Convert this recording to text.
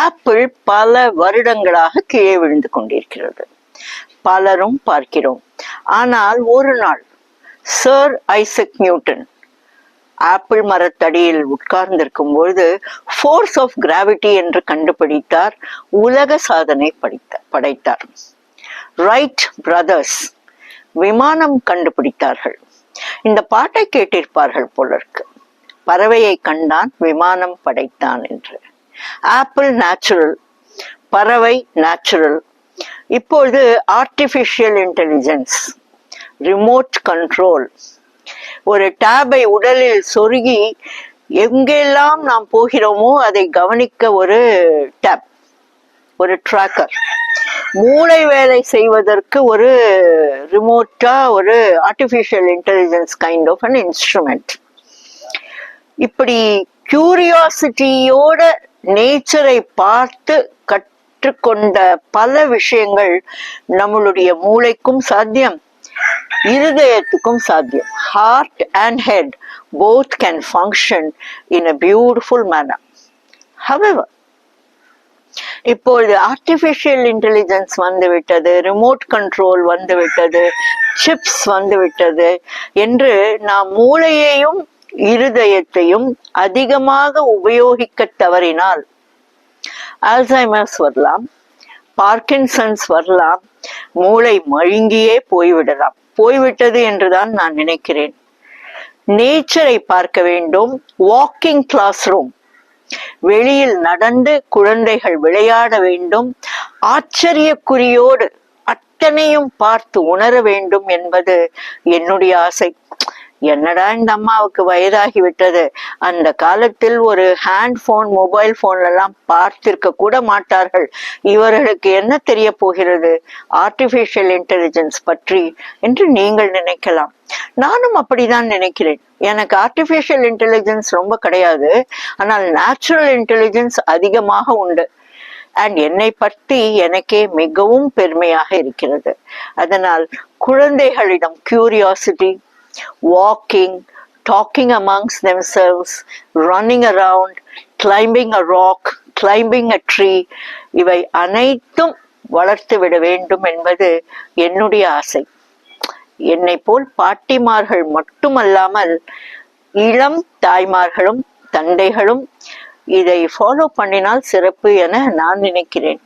Apple பல வருடங்களாக கீழே விழுந்து கொண்டிருக்கிறது. பலரும் பார்க்கிறோம். ஆனால் ஒரு நாள் சர் ஐசக் நியூட்டன் ஆப்பிள் மரத்தடியில் உட்கார்ந்திருக்கும் பொழுது ஃபோர்ஸ் ஆஃப் கிராவிட்டி என்று கண்டுபிடித்தார். உலக சாதனை படைத்தார். ரைட் பிரதர்ஸ் விமானம் கண்டுபிடித்தார்கள். இந்த பாட்டை கேட்டிருப்பார்கள் போலருக்கு. பறவையை கண்டான், விமானம் படைத்தான் என்று. ஆப்பிள் நேச்சுரல், பறவை நேச்சுரல். இப்பொழுது ஆர்டிபிஷியல் இன்டெலிஜென்ஸ், ரிமோட் கண்ட்ரோல். ஒரு டேபை உடலில் சொருகி எங்கெல்லாம் நாம் போகிறோமோ அதை கவனிக்க ஒரு டேப், ஒரு டிராக்கர். மூளை வேலை செய்வதற்கு ஒரு ரிமோட்டா ஒரு artificial intelligence kind of an instrument. இப்படி கியூரியாசிட்டியோட நேச்சரை பார்த்து கற்றுக்கொண்ட பல விஷயங்கள் நம்மளுடைய மூளைக்கும் சாத்தியம், இருதயத்துக்கும் சாத்தியம். Heart and head both can function in a beautiful manner. However, இப்பொழுது ஆர்டிபிஷியல் இன்டெலிஜென்ஸ் வந்துவிட்டது, ரிமோட் கண்ட்ரோல் வந்துவிட்டது, சிப்ஸ் வந்துவிட்டது என்று நாம் மூளையையும் இருதயத்தையும் அதிகமாக உபயோகிக்க தவறினால் அல்சைமர்ஸ் வரலாம், பார்க்கின்சன்ஸ் வரலாம், மூளை மழுங்கியே போய்விட்டது என்றுதான் நான் நினைக்கிறேன். நேச்சரை பார்க்க வேண்டும். வாக்கிங் கிளாஸ் ரூம், வெளியில் நடந்து குழந்தைகள் விளையாட வேண்டும். ஆச்சரியக்குறியோடு அத்தனையும் பார்த்து உணர வேண்டும் என்பது என்னுடைய ஆசை. என்னடா இந்த அம்மாவுக்கு வயதாகி விட்டது, அந்த காலத்தில் ஒரு ஹேண்ட் போன், மொபைல் போன்ல எல்லாம் பார்த்திருக்க கூட மாட்டார்கள், இவர்களுக்கு என்ன தெரிய போகிறது ஆர்டிபிஷியல் இன்டெலிஜென்ஸ் பற்றி என்று நீங்கள் நினைக்கலாம். நானும் அப்படிதான் நினைக்கிறேன். எனக்கு ஆர்டிபிஷியல் இன்டெலிஜென்ஸ் ரொம்ப கிடையாது, ஆனால் நேச்சுரல் இன்டெலிஜென்ஸ் அதிகமாக உண்டு. அண்ட் என்னை பற்றி எனக்கே மிகவும் பெருமையாக இருக்கிறது. அதனால் குழந்தைகளிடம் curiosity, walking, talking amongst themselves, running around, climbing a rock, climbing a tree, இவை அனைத்தும் வளர்த்து விட வேண்டும் என்பது என்னுடைய ஆசை. என்னை போல் பாட்டிமார்கள் மட்டுமல்லாமல் இளம் தாய்மார்களும் தந்தைகளும் இதை ஃபாலோ பண்ணினால் சிறப்பு என நான் நினைக்கிறேன்.